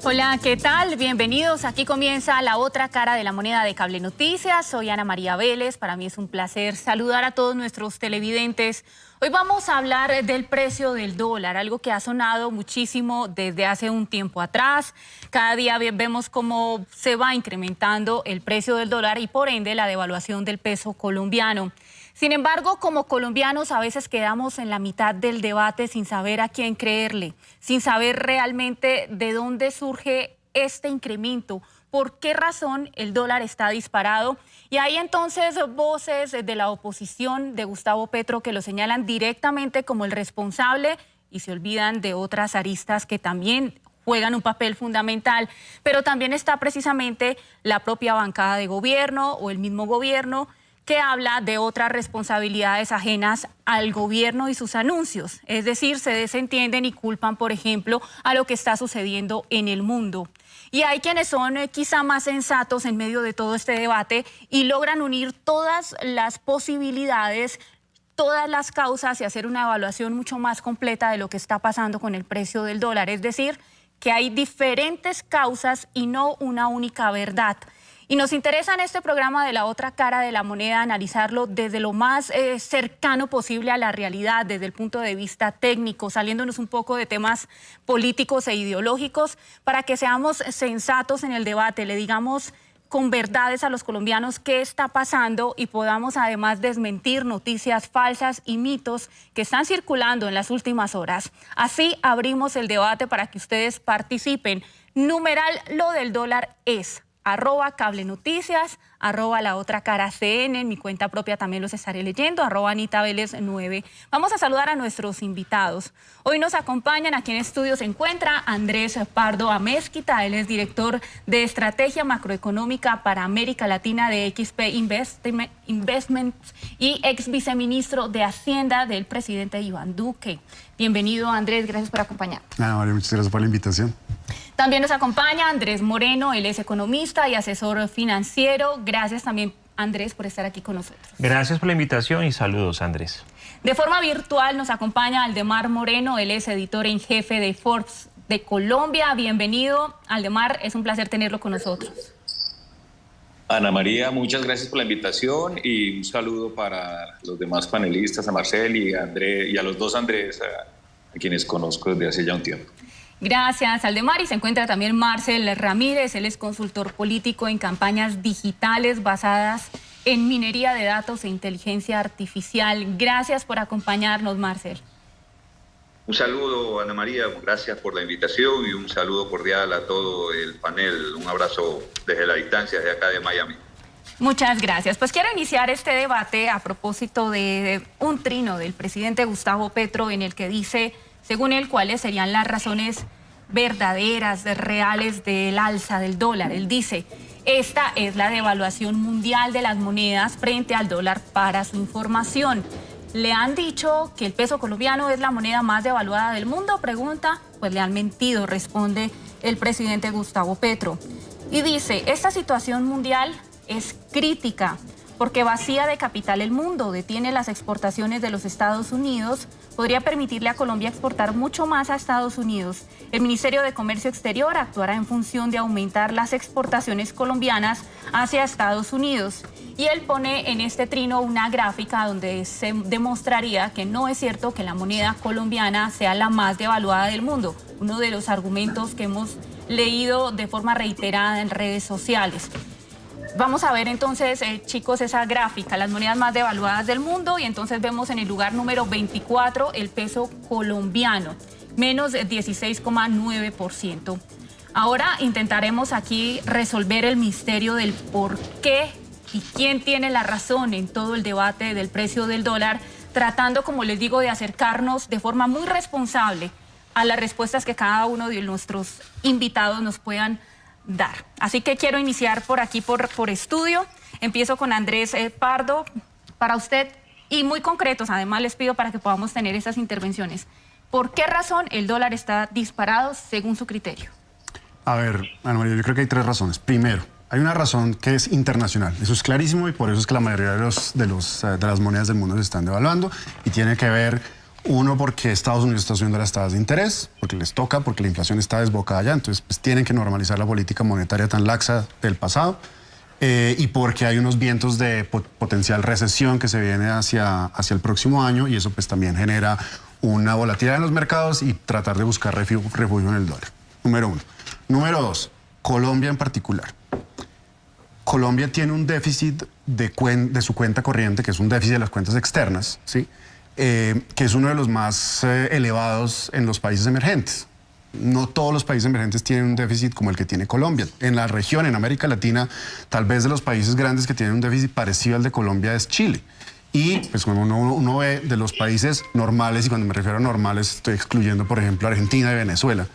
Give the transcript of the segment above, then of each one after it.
Hola, ¿qué tal? Bienvenidos. Aquí comienza La Otra Cara de la Moneda de Cable Noticias. Soy Ana María Vélez. Para mí es un placer saludar a todos nuestros televidentes. Hoy vamos a hablar del precio del dólar, algo que ha sonado muchísimo desde hace un tiempo atrás. Cada día vemos cómo se va incrementando el precio del dólar y por ende la devaluación del peso colombiano. Sin embargo, como colombianos a veces quedamos en la mitad del debate sin saber a quién creerle, sin saber realmente de dónde surge este incremento, por qué razón el dólar está disparado. Y hay entonces voces de la oposición de Gustavo Petro que lo señalan directamente como el responsable y se olvidan de otras aristas que también juegan un papel fundamental. Pero también está precisamente la propia bancada de gobierno o el mismo gobierno que habla de otras responsabilidades ajenas al gobierno y sus anuncios. Es decir, se desentienden y culpan, por ejemplo, a lo que está sucediendo en el mundo. Y hay quienes son quizá más sensatos en medio de todo este debate y logran unir todas las posibilidades, todas las causas y hacer una evaluación mucho más completa de lo que está pasando con el precio del dólar. Es decir, que hay diferentes causas y no una única verdad. Y nos interesa en este programa de La Otra Cara de la Moneda analizarlo desde lo más cercano posible a la realidad, desde el punto de vista técnico, saliéndonos un poco de temas políticos e ideológicos, para que seamos sensatos en el debate, le digamos con verdades a los colombianos qué está pasando y podamos además desmentir noticias falsas y mitos que están circulando en las últimas horas. Así abrimos el debate para que ustedes participen. Numeral lo del dólar es @Cable Noticias, @La Otra Cara CN, en mi cuenta propia también los estaré leyendo, @Anita Vélez 9. Vamos a saludar a nuestros invitados. Hoy nos acompañan, aquí en estudio se encuentra Andrés Pardo Amezquita, él es director de Estrategia Macroeconómica para América Latina de XP Investments y ex viceministro de Hacienda del presidente Iván Duque. Bienvenido, Andrés, gracias por acompañarnos. María, muchas gracias por la invitación. También nos acompaña Andrés Moreno, él es economista y asesor financiero. Gracias también, Andrés, por estar aquí con nosotros. Gracias por la invitación y saludos, Andrés. De forma virtual nos acompaña Aldemar Moreno, él es editor en jefe de Forbes de Colombia. Bienvenido, Aldemar, es un placer tenerlo con nosotros. Ana María, muchas gracias por la invitación y un saludo para los demás panelistas, a Marcel y a Andrés, y a los dos Andrés, a quienes conozco desde hace ya un tiempo. Gracias, Aldemar. Y se encuentra también Marcel Ramírez, él es consultor político en campañas digitales basadas en minería de datos e inteligencia artificial. Gracias por acompañarnos, Marcel. Un saludo, Ana María, gracias por la invitación y un saludo cordial a todo el panel. Un abrazo desde la distancia, desde acá de Miami. Muchas gracias. Pues quiero iniciar este debate a propósito de un trino del presidente Gustavo Petro en el que dice, según él, cuáles serían las razones verdaderas, reales del alza del dólar. Él dice, esta es la devaluación mundial de las monedas frente al dólar. Para su información, ¿le han dicho que el peso colombiano es la moneda más devaluada del mundo? Pregunta, pues le han mentido, responde el presidente Gustavo Petro. Y dice, esta situación mundial es crítica porque vacía de capital el mundo, detiene las exportaciones de los Estados Unidos, podría permitirle a Colombia exportar mucho más a Estados Unidos. El Ministerio de Comercio Exterior actuará en función de aumentar las exportaciones colombianas hacia Estados Unidos. Y él pone en este trino una gráfica donde se demostraría que no es cierto que la moneda colombiana sea la más devaluada del mundo. Uno de los argumentos que hemos leído de forma reiterada en redes sociales. Vamos a ver entonces, chicos, esa gráfica, las monedas más devaluadas del mundo, y entonces vemos en el lugar número 24 el peso colombiano, menos 16,9%. Ahora intentaremos aquí resolver el misterio del por qué y quién tiene la razón en todo el debate del precio del dólar, tratando, como les digo, de acercarnos de forma muy responsable a las respuestas que cada uno de nuestros invitados nos puedan dar. Así que quiero iniciar por aquí, por estudio. Empiezo con Andrés Pardo. Para usted, y muy concretos, además les pido para que podamos tener estas intervenciones. ¿Por qué razón el dólar está disparado según su criterio? A ver, Ana María, yo creo que hay tres razones. Primero, hay una razón que es internacional. Eso es clarísimo y por eso es que la mayoría de las monedas del mundo se están devaluando y tiene que ver Uno, porque Estados Unidos está subiendo las tasas de interés, porque les toca, porque la inflación está desbocada ya, entonces pues, tienen que normalizar la política monetaria tan laxa del pasado, y porque hay unos vientos de potencial recesión que se viene hacia el próximo año, y eso pues también genera una volatilidad en los mercados y tratar de buscar refugio en el dólar. Número uno. Número dos, Colombia en particular. Colombia tiene un déficit de su cuenta corriente, que es un déficit de las cuentas externas, ¿sí? Que es uno de los más elevados en los países emergentes. No todos los países emergentes tienen un déficit como el que tiene Colombia. En la región, en América Latina, tal vez de los países grandes que tienen un déficit parecido al de Colombia es Chile. Y pues cuando uno ve de los países normales, y cuando me refiero a normales estoy excluyendo, por ejemplo, Argentina y Venezuela,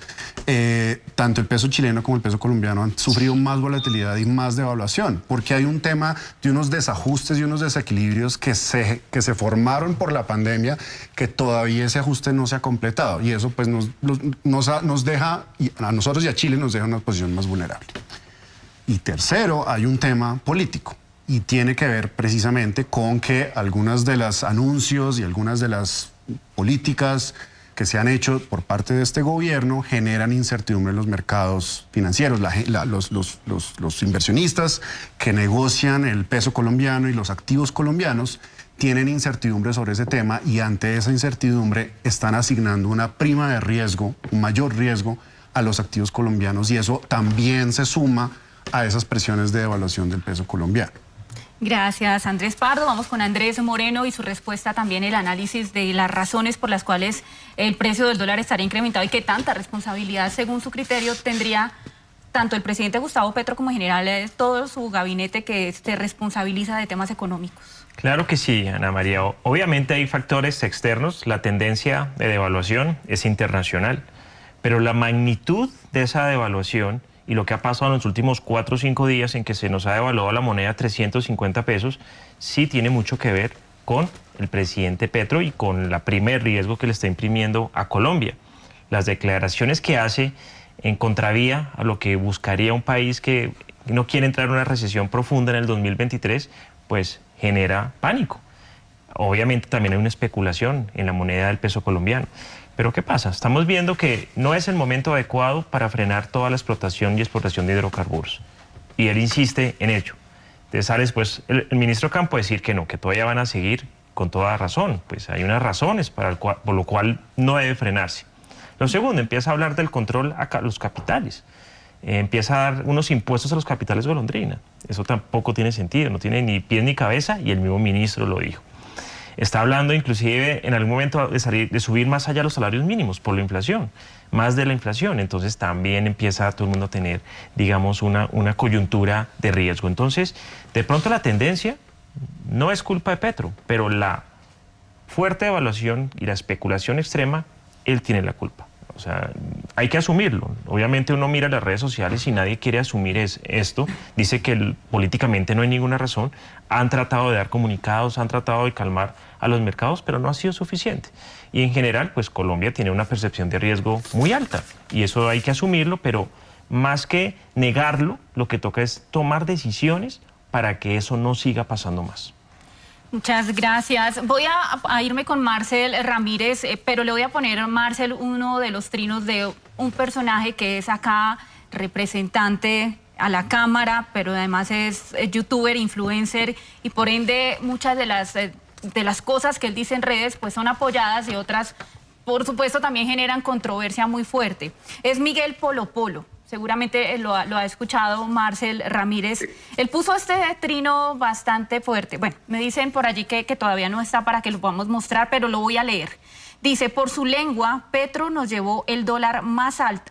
tanto el peso chileno como el peso colombiano han sufrido más volatilidad y más devaluación, porque hay un tema de unos desajustes y unos desequilibrios que se formaron por la pandemia, que todavía ese ajuste no se ha completado, y eso pues nos deja, y a nosotros y a Chile nos deja una posición más vulnerable. Y tercero, hay un tema político. Y tiene que ver precisamente con que algunas de los anuncios y algunas de las políticas que se han hecho por parte de este gobierno generan incertidumbre en los mercados financieros. Los inversionistas que negocian el peso colombiano y los activos colombianos tienen incertidumbre sobre ese tema, y ante esa incertidumbre están asignando una prima de riesgo, un mayor riesgo a los activos colombianos, y eso también se suma a esas presiones de devaluación del peso colombiano. Gracias, Andrés Pardo. Vamos con Andrés Moreno y su respuesta también, el análisis de las razones por las cuales el precio del dólar estaría incrementado y qué tanta responsabilidad, según su criterio, tendría tanto el presidente Gustavo Petro como en general todo su gabinete que se responsabiliza de temas económicos. Claro que sí, Ana María. Obviamente hay factores externos, la tendencia de devaluación es internacional, pero la magnitud de esa devaluación y lo que ha pasado en los últimos 4 o 5 días en que se nos ha devaluado la moneda a 350 pesos, sí tiene mucho que ver con el presidente Petro y con la primer riesgo que le está imprimiendo a Colombia. Las declaraciones que hace en contravía a lo que buscaría un país que no quiere entrar en una recesión profunda en el 2023, pues genera pánico. Obviamente también hay una especulación en la moneda del peso colombiano. Pero ¿qué pasa? Estamos viendo que no es el momento adecuado para frenar toda la explotación y exportación de hidrocarburos. Y él insiste en ello. Entonces sale después el ministro Campo a decir que no, que todavía van a seguir con toda razón. Pues hay unas razones por lo cual no debe frenarse. Lo segundo, empieza a hablar del control a los capitales. Empieza a dar unos impuestos a los capitales golondrina. Eso tampoco tiene sentido, no tiene ni pie ni cabeza, y el mismo ministro lo dijo. Está hablando inclusive en algún momento de subir más allá los salarios mínimos por la inflación, más de la inflación. Entonces también empieza todo el mundo a tener, digamos, una coyuntura de riesgo. Entonces, de pronto la tendencia no es culpa de Petro, pero la fuerte devaluación y la especulación extrema, él tiene la culpa. O sea, hay que asumirlo. Obviamente uno mira las redes sociales y nadie quiere asumir esto. Dice que políticamente no hay ninguna razón. Han tratado de dar comunicados, han tratado de calmar a los mercados, pero no ha sido suficiente. Y en general, pues Colombia tiene una percepción de riesgo muy alta. Y eso hay que asumirlo, pero más que negarlo, lo que toca es tomar decisiones para que eso no siga pasando más. Muchas gracias. Voy a irme con Marcel Ramírez, pero le voy a poner, Marcel, uno de los trinos de un personaje que es acá representante a la Cámara, pero además es youtuber, influencer, y por ende muchas de las cosas que él dice en redes pues son apoyadas y otras, por supuesto, también generan controversia muy fuerte. Es Miguel Polo Polo. Seguramente lo ha escuchado Marcel Ramírez. Sí. Él puso este trino bastante fuerte. Bueno, me dicen por allí que todavía no está para que lo podamos mostrar, pero lo voy a leer. Dice, por su lengua, Petro nos llevó el dólar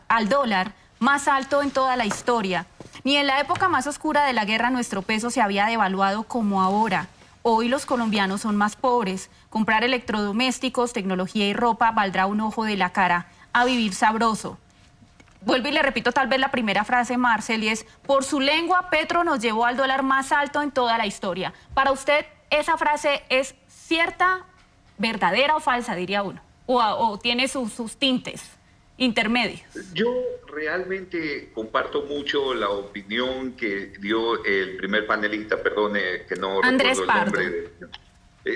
al dólar más alto en toda la historia. Ni en la época más oscura de la guerra nuestro peso se había devaluado como ahora. Hoy los colombianos son más pobres. Comprar electrodomésticos, tecnología y ropa valdrá un ojo de la cara. A vivir sabroso. Vuelvo y le repito tal vez la primera frase, Marcel, y es, por su lengua, Petro nos llevó al dólar más alto en toda la historia. Para usted, ¿esa frase es cierta, verdadera o falsa, diría uno? ¿O tiene sus tintes intermedios? Yo realmente comparto mucho la opinión que dio el primer panelista, perdone que no Andrés recuerdo el Pardo. nombre.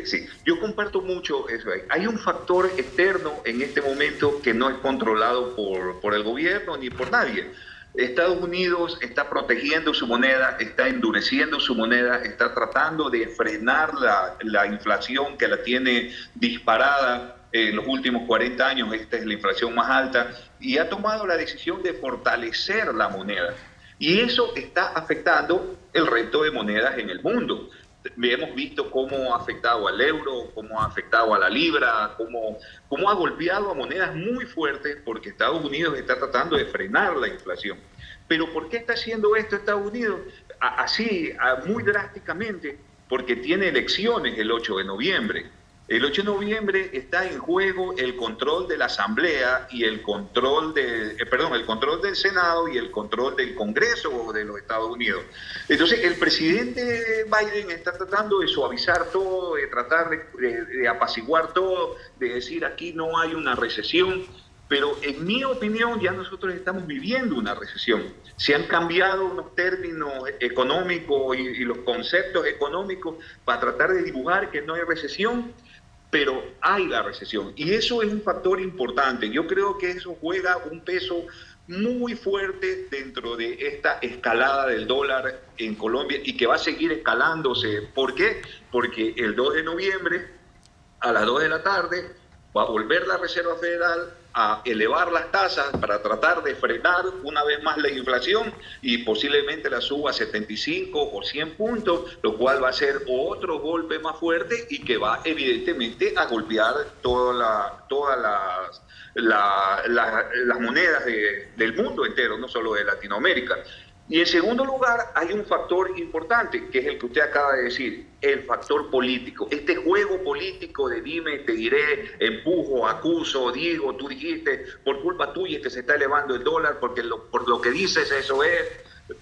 Sí, yo comparto mucho eso. Hay un factor externo en este momento que no es controlado por el gobierno ni por nadie. Estados Unidos está protegiendo su moneda, está endureciendo su moneda, está tratando de frenar la inflación que la tiene disparada en los últimos 40 años. Esta es la inflación más alta y ha tomado la decisión de fortalecer la moneda. Y eso está afectando el resto de monedas en el mundo. Hemos visto cómo ha afectado al euro, cómo ha afectado a la libra, cómo ha golpeado a monedas muy fuertes porque Estados Unidos está tratando de frenar la inflación. ¿Pero por qué está haciendo esto Estados Unidos? Así, muy drásticamente, porque tiene elecciones el 8 de noviembre. El 8 de noviembre está en juego el control de la Asamblea y el control del Senado y el control del Congreso de los Estados Unidos. Entonces, el presidente Biden está tratando de suavizar todo, de tratar de apaciguar todo, de decir aquí no hay una recesión, pero en mi opinión ya nosotros estamos viviendo una recesión. Se han cambiado unos términos económicos y los conceptos económicos para tratar de dibujar que no hay recesión, pero hay la recesión. Y eso es un factor importante. Yo creo que eso juega un peso muy fuerte dentro de esta escalada del dólar en Colombia y que va a seguir escalándose. ¿Por qué? Porque el 2 de noviembre, a las 2 de la tarde, va a volver la Reserva Federal a elevar las tasas para tratar de frenar una vez más la inflación y posiblemente la suba a 75 o 100 puntos, lo cual va a ser otro golpe más fuerte y que va evidentemente a golpear todas las monedas del mundo entero, no solo de Latinoamérica. Y en segundo lugar, hay un factor importante, que es el que usted acaba de decir, el factor político. Este juego político de dime, te diré, empujo, acuso, digo, tú dijiste, por culpa tuya que se está elevando el dólar, porque por lo que dices eso es.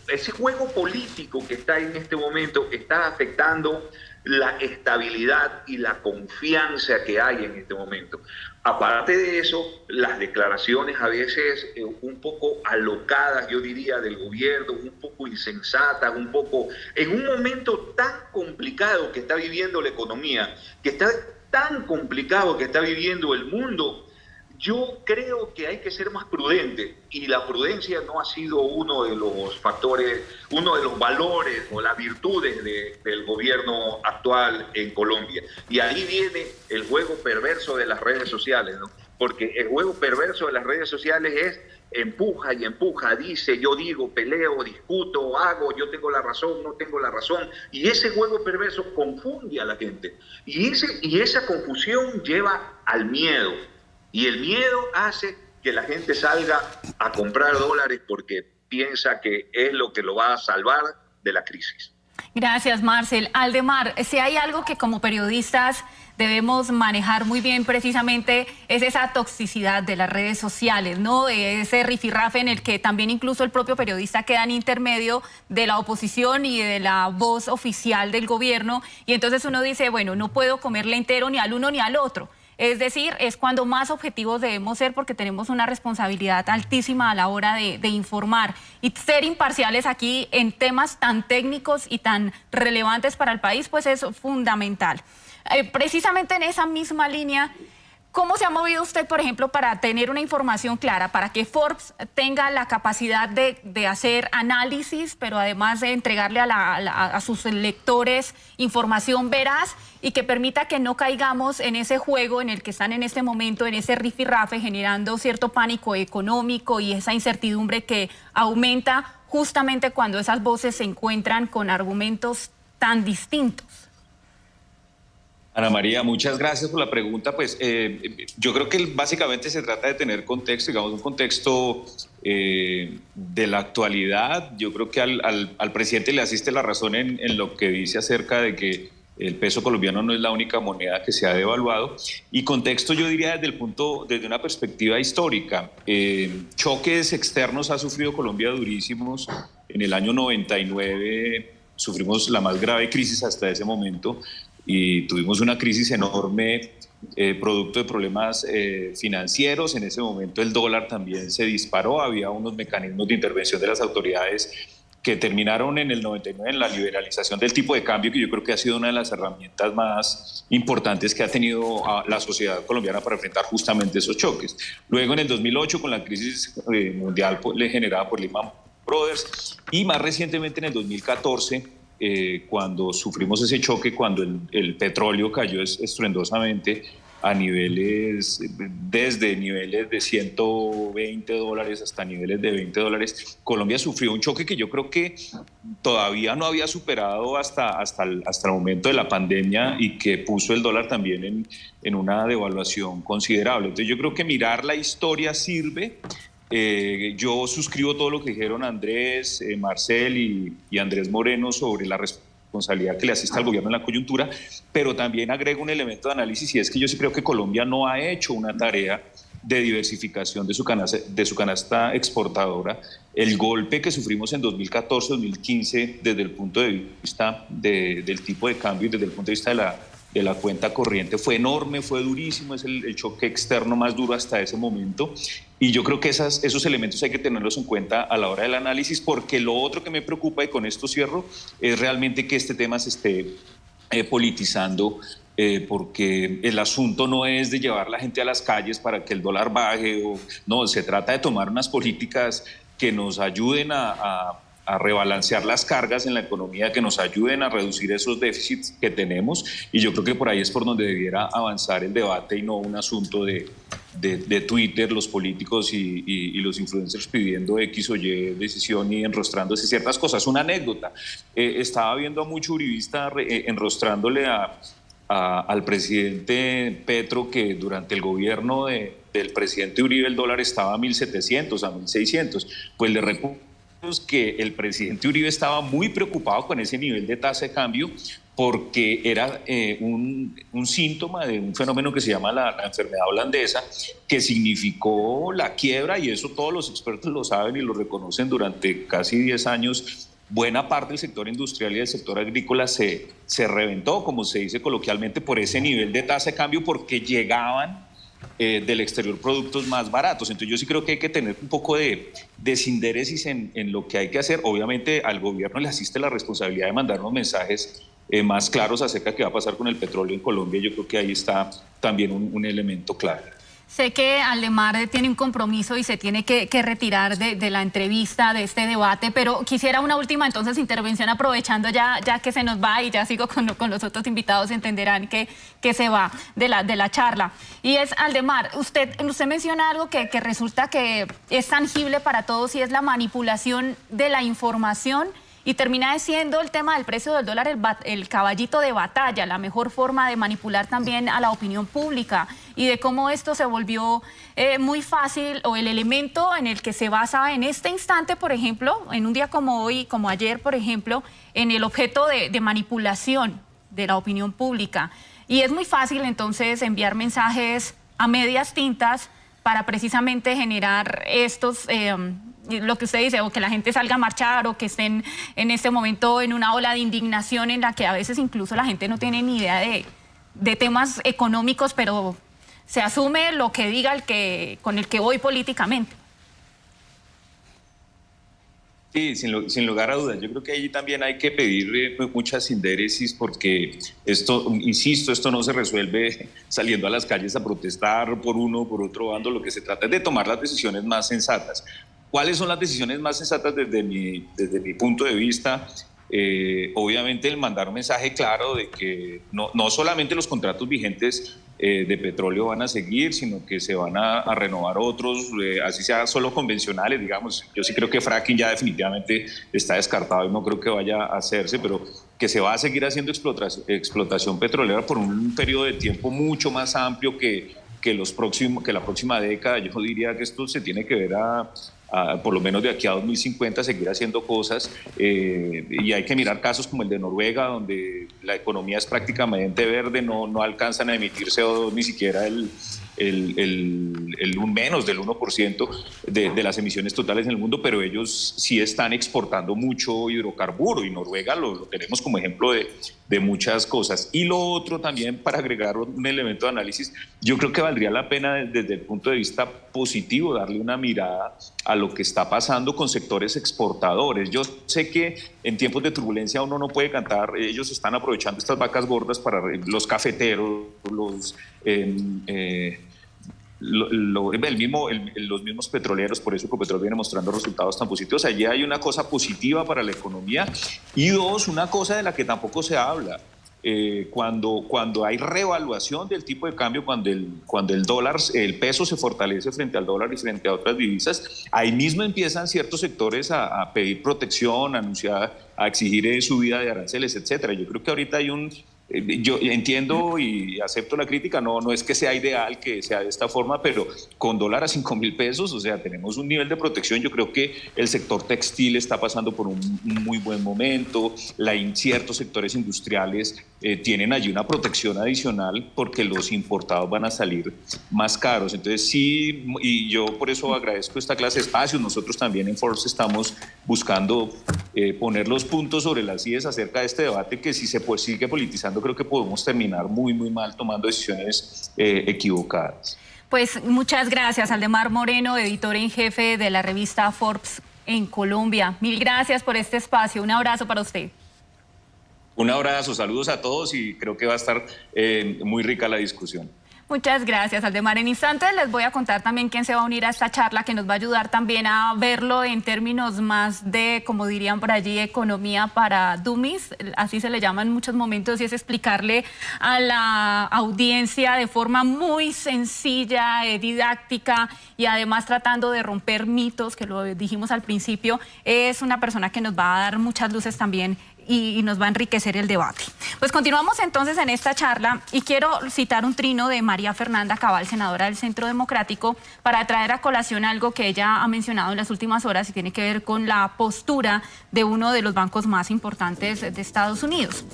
Ese juego político que está en este momento está afectando la estabilidad y la confianza que hay en este momento. Aparte de eso, las declaraciones a veces un poco alocadas, yo diría, del gobierno, un poco insensatas, un poco en un momento tan complicado que está viviendo la economía, que está tan complicado que está viviendo el mundo. Yo creo que hay que ser más prudente y la prudencia no ha sido uno de los factores, uno de los valores o las virtudes del gobierno actual en Colombia. Y ahí viene el juego perverso de las redes sociales, ¿no? Porque el juego perverso de las redes sociales es empuja y empuja, dice, yo digo, peleo, discuto, hago, yo tengo la razón, no tengo la razón. Y ese juego perverso confunde a la gente. Y esa confusión lleva al miedo. Y el miedo hace que la gente salga a comprar dólares porque piensa que es lo que lo va a salvar de la crisis. Gracias, Marcel. Aldemar, si hay algo que como periodistas debemos manejar muy bien precisamente es esa toxicidad de las redes sociales, ¿no? Ese rifirrafe en el que también incluso el propio periodista queda en intermedio de la oposición y de la voz oficial del gobierno. Y entonces uno dice, bueno, no puedo comerle entero ni al uno ni al otro. Es decir, es cuando más objetivos debemos ser porque tenemos una responsabilidad altísima a la hora de informar y ser imparciales aquí en temas tan técnicos y tan relevantes para el país, pues es fundamental. Precisamente en esa misma línea, ¿cómo se ha movido usted, por ejemplo, para tener una información clara, para que Forbes tenga la capacidad de hacer análisis, pero además de entregarle a sus lectores información veraz y que permita que no caigamos en ese juego en el que están en este momento, en ese rifirrafe, generando cierto pánico económico y esa incertidumbre que aumenta justamente cuando esas voces se encuentran con argumentos tan distintos? Ana María, muchas gracias por la pregunta. Pues yo creo que básicamente se trata de tener contexto, digamos un contexto de la actualidad. Yo creo que al presidente le asiste la razón en lo que dice acerca de que el peso colombiano no es la única moneda que se ha devaluado. Y contexto yo diría desde una perspectiva histórica. Choques externos ha sufrido Colombia durísimos. En el año 99 sufrimos la más grave crisis hasta ese momento. Y tuvimos una crisis enorme producto de problemas financieros. En ese momento el dólar también se disparó, había unos mecanismos de intervención de las autoridades que terminaron en el 99 en la liberalización del tipo de cambio, que yo creo que ha sido una de las herramientas más importantes que ha tenido la sociedad colombiana para enfrentar justamente esos choques. Luego en el 2008 con la crisis mundial generada por Lehman Brothers, y más recientemente en el 2014, cuando sufrimos ese choque, cuando el petróleo cayó estruendosamente a niveles, desde niveles de $120 hasta niveles de $20, Colombia sufrió un choque que yo creo que todavía no había superado hasta el momento de la pandemia, y que puso el dólar también en una devaluación considerable. Entonces yo creo que mirar la historia sirve. Yo suscribo todo lo que dijeron Andrés, Marcel y Andrés Moreno sobre la responsabilidad que le asiste al gobierno en la coyuntura, pero también agrego un elemento de análisis, y es que yo sí creo que Colombia no ha hecho una tarea de diversificación de su canasta exportadora. El golpe que sufrimos en 2014-2015 desde el punto de vista del tipo de cambio y desde el punto de vista de la cuenta corriente fue enorme, fue durísimo, es el choque externo más duro hasta ese momento, y yo creo que esos elementos hay que tenerlos en cuenta a la hora del análisis, porque lo otro que me preocupa, y con esto cierro, es realmente que este tema se esté politizando, porque el asunto no es de llevar a la gente a las calles para que el dólar baje, no, se trata de tomar unas políticas que nos ayuden a rebalancear las cargas en la economía, que nos ayuden a reducir esos déficits que tenemos, y yo creo que por ahí es por donde debiera avanzar el debate, y no un asunto de Twitter, los políticos y los influencers pidiendo X o Y decisión y enrostrándose ciertas cosas. Una anécdota, estaba viendo a mucho uribista enrostrándole al presidente Petro que durante el gobierno del presidente Uribe el dólar estaba a 1.700, a 1.600, pues le recuerdo que el presidente Uribe estaba muy preocupado con ese nivel de tasa de cambio, porque era un síntoma de un fenómeno que se llama la enfermedad holandesa, que significó la quiebra, y eso todos los expertos lo saben y lo reconocen. Durante casi 10 años, buena parte del sector industrial y del sector agrícola se reventó, como se dice coloquialmente, por ese nivel de tasa de cambio, porque llegaban del exterior productos más baratos. Entonces yo sí creo que hay que tener un poco de desinderesis en lo que hay que hacer. Obviamente al gobierno le asiste la responsabilidad de mandar unos mensajes más claros acerca de qué va a pasar con el petróleo en Colombia. Yo creo que ahí está también un elemento clave. Sé que Aldemar tiene un compromiso y se tiene que retirar de la entrevista, de este debate, pero quisiera una última entonces intervención, aprovechando ya que se nos va, y ya sigo con los otros invitados, entenderán que se va de la charla. Y es, Aldemar, usted menciona algo que resulta que es tangible para todos, y es la manipulación de la información, y termina siendo el tema del precio del dólar el caballito de batalla, la mejor forma de manipular también a la opinión pública, y de cómo esto se volvió muy fácil, o el elemento en el que se basa en este instante, por ejemplo, en un día como hoy, como ayer, por ejemplo, en el objeto de manipulación de la opinión pública. Y es muy fácil entonces enviar mensajes a medias tintas para precisamente generar estos... lo que usted dice, o que la gente salga a marchar, o que estén en este momento en una ola de indignación en la que a veces incluso la gente no tiene ni idea de temas económicos, pero se asume lo que diga con el que voy políticamente. Sí, sin lugar a dudas. Yo creo que allí también hay que pedir mucha sindéresis, porque esto, insisto, esto no se resuelve saliendo a las calles a protestar por uno o por otro bando. Lo que se trata es de tomar las decisiones más sensatas. ¿Cuáles son las decisiones más sensatas desde mi punto de vista? Obviamente el mandar un mensaje claro de que no solamente los contratos vigentes de petróleo van a seguir, sino que se van a renovar otros, así sea solo convencionales, digamos. Yo sí creo que fracking ya definitivamente está descartado y no creo que vaya a hacerse, pero que se va a seguir haciendo explotación petrolera por un periodo de tiempo mucho más amplio que la próxima década. Yo diría que esto se tiene que ver por lo menos de aquí a 2050, seguir haciendo cosas, y hay que mirar casos como el de Noruega, donde la economía es prácticamente verde, no alcanzan a emitir CO2 ni siquiera menos del 1% de las emisiones totales en el mundo, pero ellos sí están exportando mucho hidrocarburo, y Noruega lo tenemos como ejemplo de muchas cosas. Y lo otro también, para agregar un elemento de análisis, yo creo que valdría la pena desde el punto de vista positivo darle una mirada a lo que está pasando con sectores exportadores. Yo sé que en tiempos de turbulencia uno no puede cantar, ellos están aprovechando estas vacas gordas para los cafeteros, los mismos petroleros, por eso Ecopetrol viene mostrando resultados tan positivos. Allí hay una cosa positiva para la economía y dos, una cosa de la que tampoco se habla. Cuando hay revaluación del tipo de cambio, cuando el dólar, el peso se fortalece frente al dólar y frente a otras divisas, ahí mismo empiezan ciertos sectores a pedir protección, a exigir subida de aranceles, etcétera. Yo creo que ahorita hay yo entiendo y acepto la crítica, no es que sea ideal que sea de esta forma, pero con dólar a 5.000 pesos, o sea, tenemos un nivel de protección. Yo creo que el sector textil está pasando por un muy buen momento, ciertos sectores industriales tienen allí una protección adicional porque los importados van a salir más caros. Entonces sí, y yo por eso agradezco esta clase de espacios. Nosotros también en Forbes estamos buscando poner los puntos sobre las IES acerca de este debate que si se sigue politizando, creo que podemos terminar muy mal tomando decisiones equivocadas. Pues muchas gracias, Aldemar Moreno, editor en jefe de la revista Forbes en Colombia. Mil gracias por este espacio. Un abrazo para usted. Un abrazo, saludos a todos y creo que va a estar muy rica la discusión. Muchas gracias, Aldemar. En instantes les voy a contar también quién se va a unir a esta charla, que nos va a ayudar también a verlo en términos más de, como dirían por allí, economía para dummies, así se le llama en muchos momentos, y es explicarle a la audiencia de forma muy sencilla, didáctica, y además tratando de romper mitos, que lo dijimos al principio. Es una persona que nos va a dar muchas luces también y nos va a enriquecer el debate. Pues continuamos entonces en esta charla y quiero citar un trino de María Fernanda Cabal, senadora del Centro Democrático, para traer a colación algo que ella ha mencionado en las últimas horas y tiene que ver con la postura de uno de los bancos más importantes de Estados Unidos.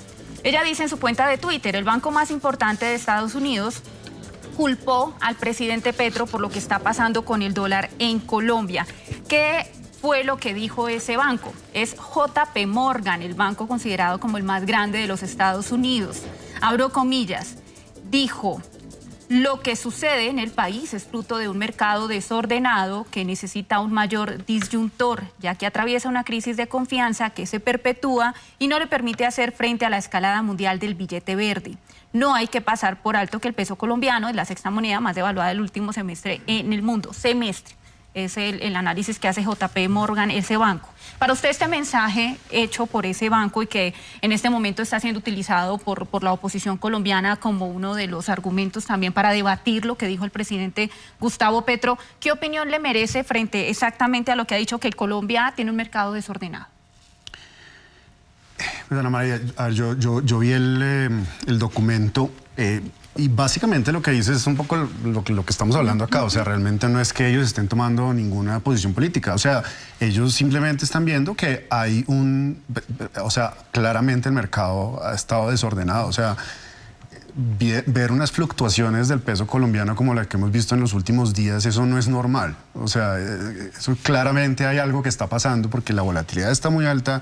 Ella dice en su cuenta de Twitter: el banco más importante de Estados Unidos culpó al presidente Petro por lo que está pasando con el dólar en Colombia. ¿Qué fue lo que dijo ese banco? Es JP Morgan, el banco considerado como el más grande de los Estados Unidos. Abro comillas, dijo: lo que sucede en el país es fruto de un mercado desordenado que necesita un mayor disyuntor, ya que atraviesa una crisis de confianza que se perpetúa y no le permite hacer frente a la escalada mundial del billete verde. No hay que pasar por alto que el peso colombiano es la sexta moneda más devaluada del último semestre en el mundo. Semestre. Es el análisis que hace JP Morgan, ese banco. Para usted, este mensaje hecho por ese banco y que en este momento está siendo utilizado por la oposición colombiana como uno de los argumentos también para debatir lo que dijo el presidente Gustavo Petro, ¿qué opinión le merece frente exactamente a lo que ha dicho, que Colombia tiene un mercado desordenado? Pues Ana María, yo vi el documento y básicamente lo que dice es un poco lo que estamos hablando acá. O sea, realmente no es que ellos estén tomando ninguna posición política. O sea, ellos simplemente están viendo que hay claramente el mercado ha estado desordenado. O sea, ver unas fluctuaciones del peso colombiano como la que hemos visto en los últimos días, eso no es normal. O sea, eso claramente hay algo que está pasando porque la volatilidad está muy alta.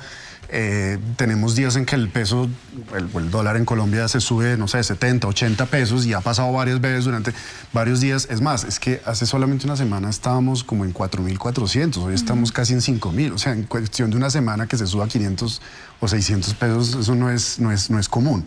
Tenemos días en que el peso, el dólar en Colombia se sube, no sé, 70, 80 pesos y ha pasado varias veces durante varios días. Es más, es que hace solamente una semana estábamos como en 4.400, hoy estamos casi en 5.000. O sea, en cuestión de una semana que se suba 500 o 600 pesos, eso no es común.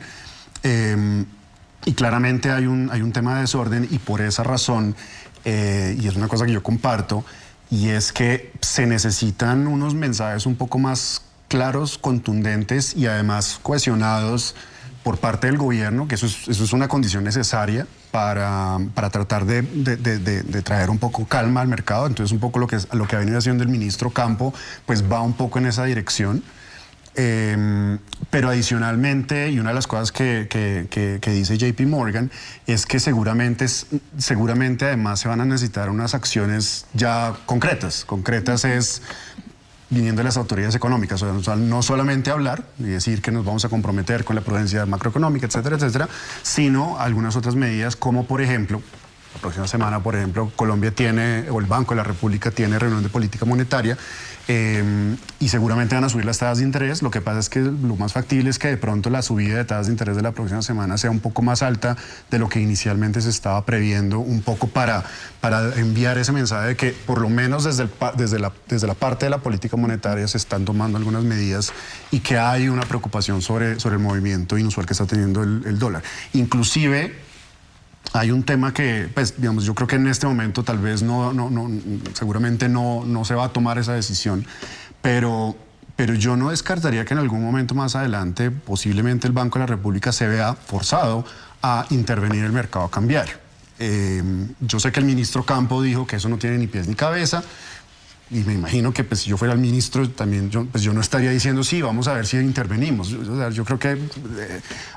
Y claramente hay un tema de desorden y por esa razón, y es una cosa que yo comparto, y es que se necesitan unos mensajes un poco más claros, contundentes y además cohesionados por parte del gobierno, que eso es una condición necesaria para tratar de traer un poco calma al mercado. Entonces un poco lo que ha venido haciendo el ministro Campo pues va un poco en esa dirección. Pero adicionalmente, y una de las cosas que dice JP Morgan es que seguramente además se van a necesitar unas acciones ya concretas. Concretas es viniendo de las autoridades económicas, o sea, no solamente hablar y decir que nos vamos a comprometer con la prudencia macroeconómica, etcétera, etcétera, sino algunas otras medidas como, por ejemplo, La próxima semana, por ejemplo, Colombia tiene, o el Banco de la República tiene reunión de política monetaria y seguramente van a subir las tasas de interés. Lo que pasa es que lo más factible es que de pronto la subida de tasas de interés de la próxima semana sea un poco más alta de lo que inicialmente se estaba previendo, un poco para enviar ese mensaje de que por lo menos desde la parte de la política monetaria se están tomando algunas medidas y que hay una preocupación sobre el movimiento inusual que está teniendo el dólar. Inclusive hay un tema que, pues, digamos, yo creo que en este momento tal vez seguramente no se va a tomar esa decisión, pero yo no descartaría que en algún momento más adelante posiblemente el Banco de la República se vea forzado a intervenir el mercado cambiario. Yo sé que el ministro Campo dijo que eso no tiene ni pies ni cabeza. Y me imagino que pues, si yo fuera el ministro, también yo no estaría diciendo sí, vamos a ver si intervenimos. Yo creo que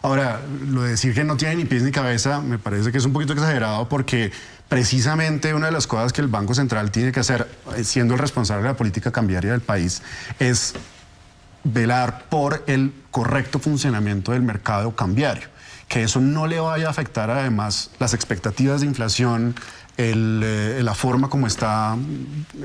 ahora, lo de decir que no tiene ni pies ni cabeza me parece que es un poquito exagerado porque precisamente una de las cosas que el Banco Central tiene que hacer, siendo el responsable de la política cambiaria del país, es velar por el correcto funcionamiento del mercado cambiario. Que eso no le vaya a afectar además las expectativas de inflación, la forma como está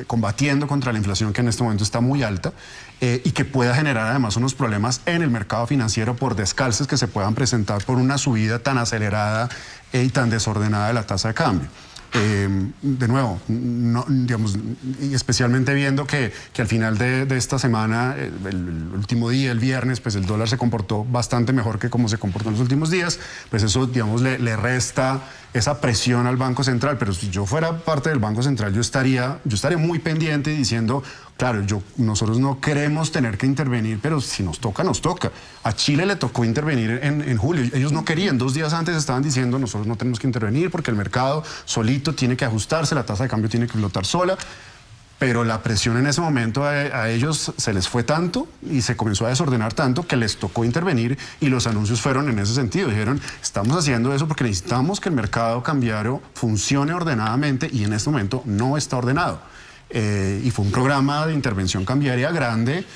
combatiendo contra la inflación que en este momento está muy alta y que pueda generar además unos problemas en el mercado financiero por descalces que se puedan presentar por una subida tan acelerada y tan desordenada de la tasa de cambio. De nuevo, digamos, y especialmente viendo que al final de esta semana, el último día, el viernes, pues el dólar se comportó bastante mejor que como se comportó en los últimos días, pues eso, digamos, le resta esa presión al Banco Central. Pero si yo fuera parte del Banco Central, yo estaría muy pendiente diciendo, claro, nosotros no queremos tener que intervenir, pero si nos toca, nos toca. A Chile le tocó intervenir en julio. Ellos no querían. 2 días antes estaban diciendo, nosotros no tenemos que intervenir porque el mercado solito tiene que ajustarse, la tasa de cambio tiene que flotar sola. Pero la presión en ese momento a ellos se les fue tanto y se comenzó a desordenar tanto que les tocó intervenir y los anuncios fueron en ese sentido. Dijeron, estamos haciendo eso porque necesitamos que el mercado cambiario funcione ordenadamente y en este momento no está ordenado. Y fue un programa de intervención cambiaria grande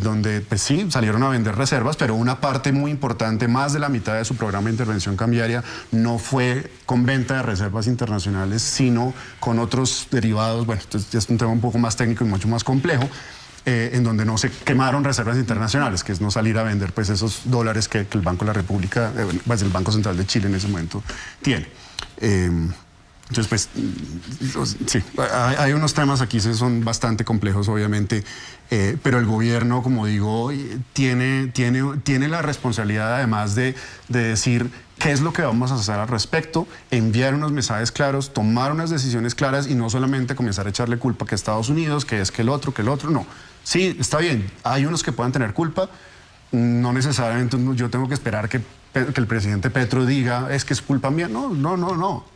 donde pues sí, salieron a vender reservas, pero una parte muy importante, más de la mitad de su programa de intervención cambiaria no fue con venta de reservas internacionales, sino con otros derivados. Bueno, entonces es un tema un poco más técnico y mucho más complejo, en donde no se quemaron reservas internacionales, que es no salir a vender pues esos dólares que el Banco de la República, pues el Banco Central de Chile en ese momento tiene. Entonces, pues, sí, hay unos temas aquí que son bastante complejos, obviamente, pero el gobierno, como digo, tiene la responsabilidad, además de decir qué es lo que vamos a hacer al respecto, enviar unos mensajes claros, tomar unas decisiones claras y no solamente comenzar a echarle culpa que Estados Unidos, que es que el otro, no. Sí, está bien, hay unos que puedan tener culpa, no necesariamente yo tengo que esperar que el presidente Petro diga, es que es culpa mía, no.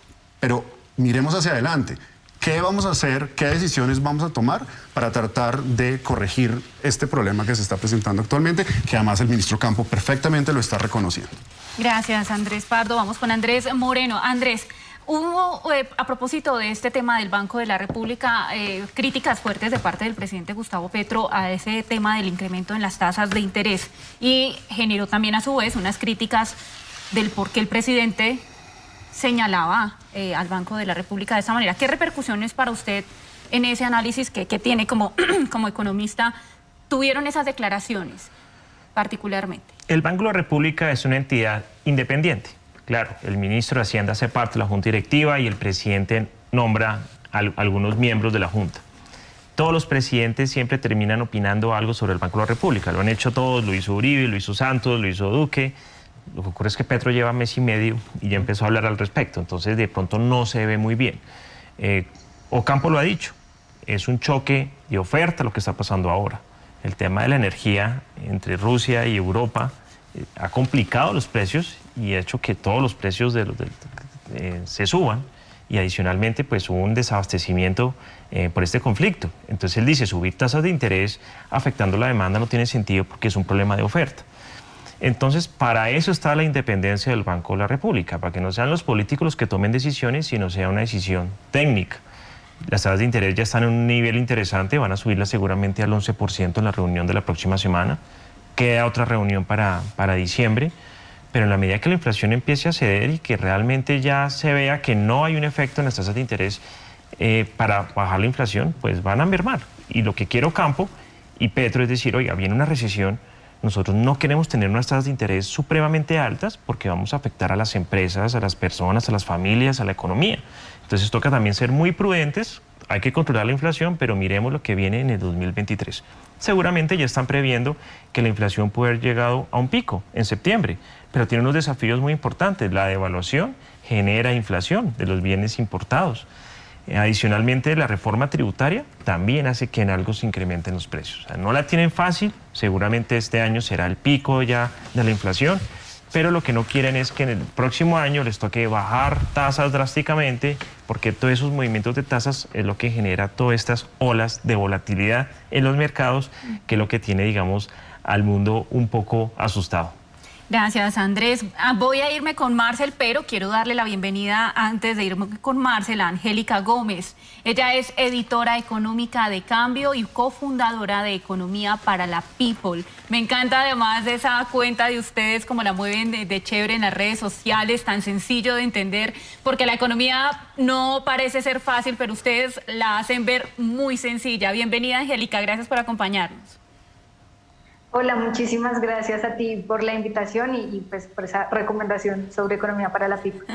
Pero miremos hacia adelante. ¿Qué vamos a hacer? ¿Qué decisiones vamos a tomar para tratar de corregir este problema que se está presentando actualmente? Que además el ministro Campo perfectamente lo está reconociendo. Gracias, Andrés Pardo. Vamos con Andrés Moreno. Andrés, hubo, a propósito de este tema del Banco de la República, críticas fuertes de parte del presidente Gustavo Petro a ese tema del incremento en las tasas de interés y generó también a su vez unas críticas del por qué el presidente señalaba al Banco de la República de esa manera. ¿Qué repercusiones para usted en ese análisis que tiene como economista tuvieron esas declaraciones particularmente? El Banco de la República es una entidad independiente. Claro, el ministro de Hacienda hace parte de la Junta Directiva y el presidente nombra a algunos miembros de la Junta. Todos los presidentes siempre terminan opinando algo sobre el Banco de la República. Lo han hecho todos, lo hizo Uribe, lo hizo Santos, lo hizo Duque. Lo que ocurre es que Petro lleva mes y medio y ya empezó a hablar al respecto, entonces de pronto no se ve muy bien. Ocampo lo ha dicho, es un choque de oferta lo que está pasando ahora. El tema de la energía entre Rusia y Europa ha complicado los precios y ha hecho que todos los precios se suban y adicionalmente pues hubo un desabastecimiento por este conflicto. Entonces él dice, subir tasas de interés afectando la demanda no tiene sentido porque es un problema de oferta. Entonces, para eso está la independencia del Banco de la República, para que no sean los políticos los que tomen decisiones, sino sea una decisión técnica. Las tasas de interés ya están en un nivel interesante, van a subirlas seguramente al 11% en la reunión de la próxima semana. Queda otra reunión para diciembre, pero en la medida que la inflación empiece a ceder y que realmente ya se vea que no hay un efecto en las tasas de interés para bajar la inflación, pues van a mermar. Y lo que quiere Ocampo y Petro es decir, oiga, viene una recesión, nosotros no queremos tener unas tasas de interés supremamente altas porque vamos a afectar a las empresas, a las personas, a las familias, a la economía. Entonces toca también ser muy prudentes, hay que controlar la inflación, pero miremos lo que viene en el 2023. Seguramente ya están previendo que la inflación puede haber llegado a un pico en septiembre, pero tiene unos desafíos muy importantes. La devaluación genera inflación de los bienes importados. Adicionalmente, la reforma tributaria también hace que en algo se incrementen los precios. O sea, no la tienen fácil, seguramente este año será el pico ya de la inflación, pero lo que no quieren es que en el próximo año les toque bajar tasas drásticamente, porque todos esos movimientos de tasas es lo que genera todas estas olas de volatilidad en los mercados, que es lo que tiene, digamos, al mundo un poco asustado. Gracias, Andrés. Voy a irme con Marcel, pero quiero darle la bienvenida antes de irme con Marcel a Angélica Gómez. Ella es editora económica de Cambio y cofundadora de Economía para la People. Me encanta además de esa cuenta de ustedes, como la mueven de chévere en las redes sociales, tan sencillo de entender, porque la economía no parece ser fácil, pero ustedes la hacen ver muy sencilla. Bienvenida, Angélica, gracias por acompañarnos. Hola, muchísimas gracias a ti por la invitación y pues por esa recomendación sobre economía para la people.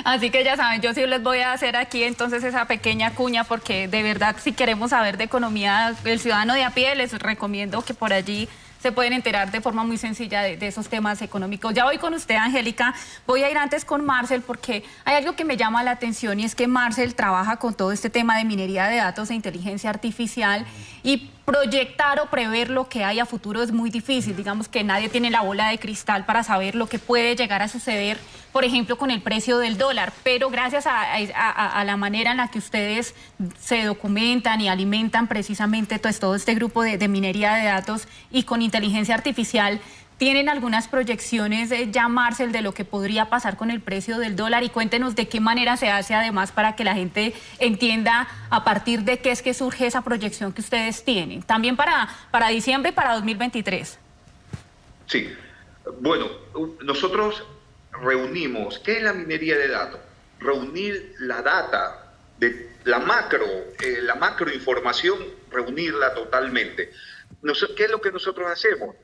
Así que ya saben, yo sí les voy a hacer aquí entonces esa pequeña cuña, porque de verdad si queremos saber de economía, el ciudadano de a pie, les recomiendo que por allí se pueden enterar de forma muy sencilla de esos temas económicos. Ya voy con usted, Angélica. Voy a ir antes con Marcel porque hay algo que me llama la atención y es que Marcel trabaja con todo este tema de minería de datos e inteligencia artificial y proyectar o prever lo que hay a futuro es muy difícil. Digamos que nadie tiene la bola de cristal para saber lo que puede llegar a suceder, por ejemplo, con el precio del dólar. Pero gracias a la manera en la que ustedes se documentan y alimentan precisamente todo este grupo de minería de datos y con inteligencia artificial, ¿tienen algunas proyecciones ya, Marcel, de lo que podría pasar con el precio del dólar? Y cuéntenos de qué manera se hace, además, para que la gente entienda a partir de qué es que surge esa proyección que ustedes tienen. También para diciembre y para 2023. Sí. Bueno, nosotros reunimos, ¿qué es la minería de datos? Reunir la data, de la macroinformación, reunirla totalmente. ¿Qué es lo que nosotros hacemos?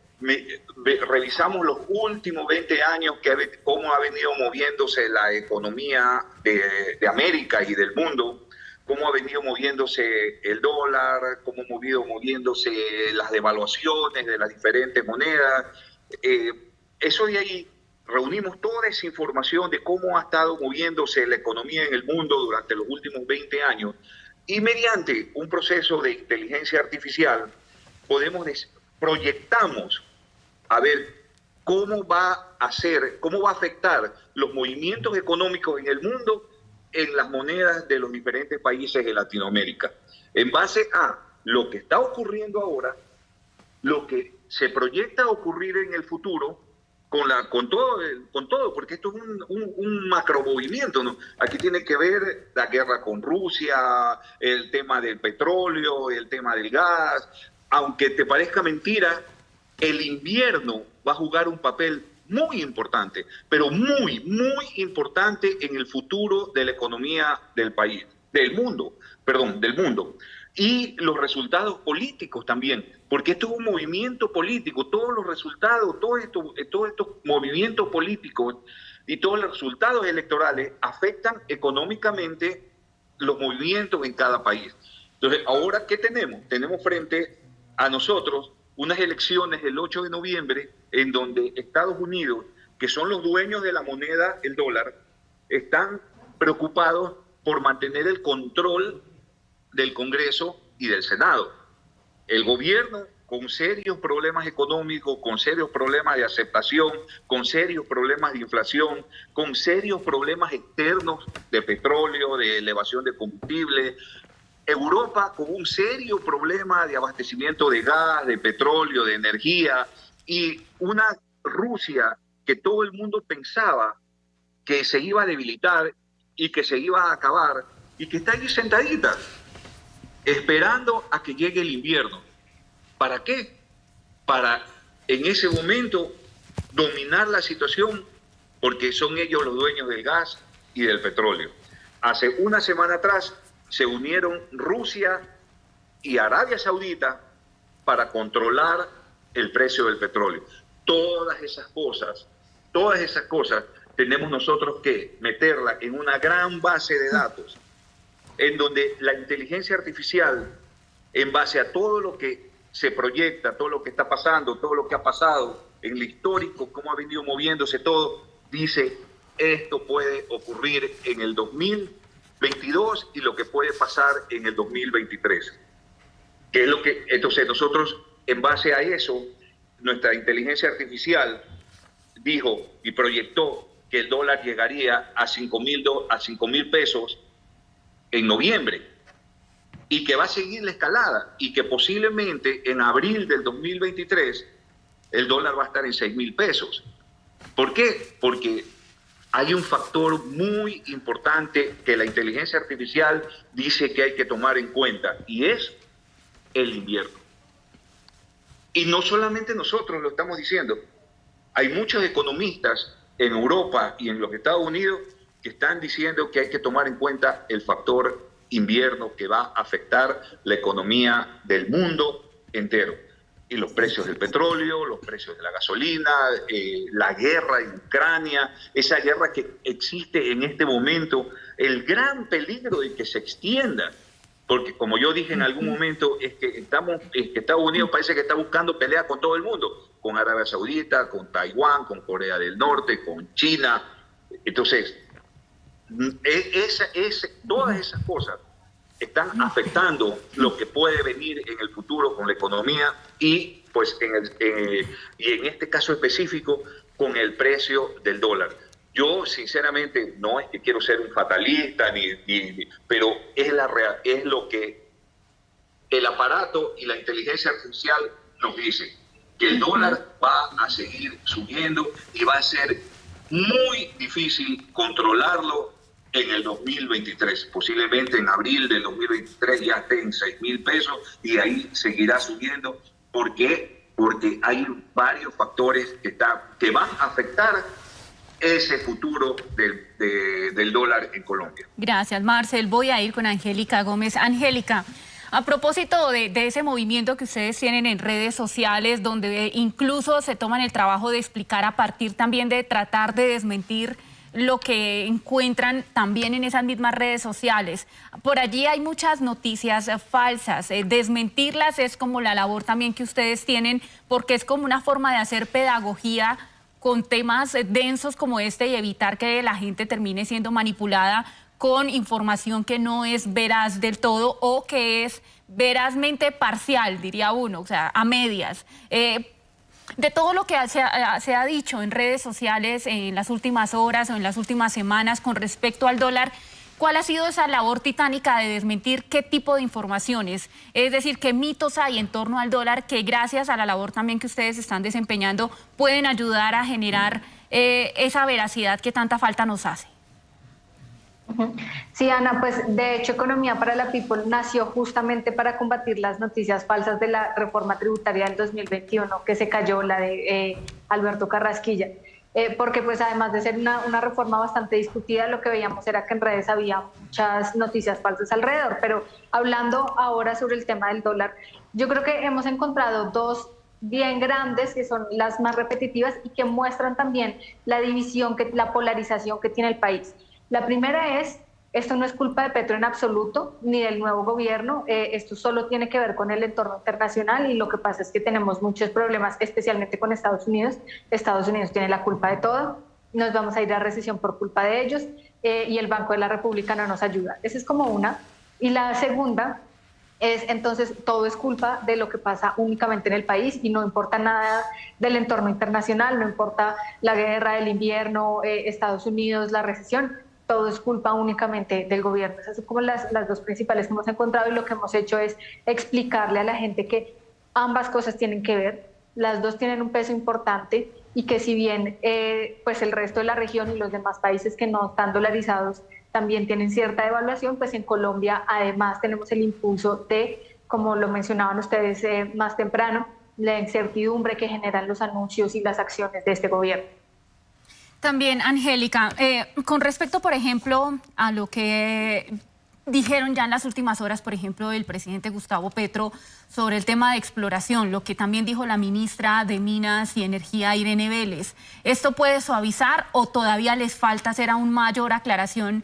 Revisamos los últimos 20 años, cómo ha venido moviéndose la economía de América y del mundo, cómo ha venido moviéndose el dólar, cómo ha venido moviéndose las devaluaciones de las diferentes monedas. Eso de ahí, reunimos toda esa información de cómo ha estado moviéndose la economía en el mundo durante los últimos 20 años y mediante un proceso de inteligencia artificial proyectamos a ver cómo va a afectar los movimientos económicos en el mundo en las monedas de los diferentes países de Latinoamérica. En base a lo que está ocurriendo ahora, lo que se proyecta ocurrir en el futuro, con todo, porque esto es un macromovimiento, ¿no? Aquí tiene que ver la guerra con Rusia, el tema del petróleo, el tema del gas. Aunque te parezca mentira, el invierno va a jugar un papel muy importante, pero muy, muy importante en el futuro de la economía del mundo. Y los resultados políticos también, porque esto es un movimiento político, todos los resultados, todos estos movimientos políticos y todos los resultados electorales afectan económicamente los movimientos en cada país. Entonces, ahora, ¿qué tenemos? Tenemos frente a nosotros unas elecciones el 8 de noviembre en donde Estados Unidos, que son los dueños de la moneda, el dólar, están preocupados por mantener el control del Congreso y del Senado. El gobierno, con serios problemas económicos, con serios problemas de aceptación, con serios problemas de inflación, con serios problemas externos de petróleo, de elevación de combustible. Europa con un serio problema de abastecimiento de gas, de petróleo, de energía, y una Rusia que todo el mundo pensaba que se iba a debilitar y que se iba a acabar, y que está ahí sentadita, esperando a que llegue el invierno. ¿Para qué? Para en ese momento dominar la situación porque son ellos los dueños del gas y del petróleo. Hace una semana atrás se unieron Rusia y Arabia Saudita para controlar el precio del petróleo. Todas esas cosas tenemos nosotros que meterla en una gran base de datos, en donde la inteligencia artificial, en base a todo lo que se proyecta, todo lo que está pasando, todo lo que ha pasado en el histórico, cómo ha venido moviéndose todo, dice, esto puede ocurrir en el 2022 y lo que puede pasar en el 2023. ¿Qué es lo que? Entonces nosotros, en base a eso, nuestra inteligencia artificial dijo y proyectó que el dólar llegaría a 5.000 pesos en noviembre y que va a seguir la escalada y que posiblemente en abril del 2023 el dólar va a estar en 6.000 pesos. ¿Por qué? Porque hay un factor muy importante que la inteligencia artificial dice que hay que tomar en cuenta y es el invierno. Y no solamente nosotros lo estamos diciendo, hay muchos economistas en Europa y en los Estados Unidos que están diciendo que hay que tomar en cuenta el factor invierno que va a afectar la economía del mundo entero. Y los precios del petróleo, los precios de la gasolina, la guerra en Ucrania, esa guerra que existe en este momento, el gran peligro de que se extienda. Porque como yo dije en algún momento, es que Estados Unidos parece que está buscando pelea con todo el mundo, con Arabia Saudita, con Taiwán, con Corea del Norte, con China. Entonces, todas esas cosas están afectando lo que puede venir en el futuro con la economía y, pues, en este caso específico, con el precio del dólar. Yo, sinceramente, no es que quiero ser un fatalista, pero es lo que el aparato y la inteligencia artificial nos dicen, que el dólar va a seguir subiendo y va a ser muy difícil controlarlo en el 2023. Posiblemente en abril del 2023 ya esté en 6.000 pesos y ahí seguirá subiendo. ¿Por qué? Porque hay varios factores que van a afectar ese futuro del dólar en Colombia. Gracias, Marcel. Voy a ir con Angélica Gómez. Angélica, a propósito de ese movimiento que ustedes tienen en redes sociales, donde incluso se toman el trabajo de explicar a partir también de tratar de desmentir lo que encuentran también en esas mismas redes sociales. Por allí hay muchas noticias falsas. Desmentirlas es como la labor también que ustedes tienen, porque es como una forma de hacer pedagogía con temas densos como este y evitar que la gente termine siendo manipulada con información que no es veraz del todo o que es verazmente parcial, diría uno, o sea, a medias. De todo lo que se ha dicho en redes sociales en las últimas horas o en las últimas semanas con respecto al dólar, ¿cuál ha sido esa labor titánica de desmentir qué tipo de informaciones? Es decir, qué mitos hay en torno al dólar que gracias a la labor también que ustedes están desempeñando pueden ayudar a generar esa veracidad que tanta falta nos hace. Sí, Ana, pues de hecho Economía para la People nació justamente para combatir las noticias falsas de la reforma tributaria del 2021 que se cayó, la de Alberto Carrasquilla. Porque pues además de ser una reforma bastante discutida, lo que veíamos era que en redes había muchas noticias falsas alrededor. Pero hablando ahora sobre el tema del dólar, yo creo que hemos encontrado dos bien grandes que son las más repetitivas y que muestran también la división, la polarización que tiene el país. La primera es, esto no es culpa de Petro en absoluto, ni del nuevo gobierno, esto solo tiene que ver con el entorno internacional y lo que pasa es que tenemos muchos problemas, especialmente con Estados Unidos. Estados Unidos tiene la culpa de todo, nos vamos a ir a recesión por culpa de ellos y el Banco de la República no nos ayuda. Esa es como una. Y la segunda es, entonces, todo es culpa de lo que pasa únicamente en el país y no importa nada del entorno internacional, no importa la guerra, el invierno, Estados Unidos, la recesión. Todo es culpa únicamente del gobierno. Esas son como las dos principales que hemos encontrado y lo que hemos hecho es explicarle a la gente que ambas cosas tienen que ver, las dos tienen un peso importante y que si bien pues el resto de la región y los demás países que no están dolarizados también tienen cierta devaluación, pues en Colombia además tenemos el impulso de, como lo mencionaban ustedes más temprano, la incertidumbre que generan los anuncios y las acciones de este gobierno. También, Angélica, con respecto, por ejemplo, a lo que dijeron ya en las últimas horas, por ejemplo, el presidente Gustavo Petro sobre el tema de exploración, lo que también dijo la ministra de Minas y Energía, Irene Vélez, ¿esto puede suavizar o todavía les falta hacer aún mayor aclaración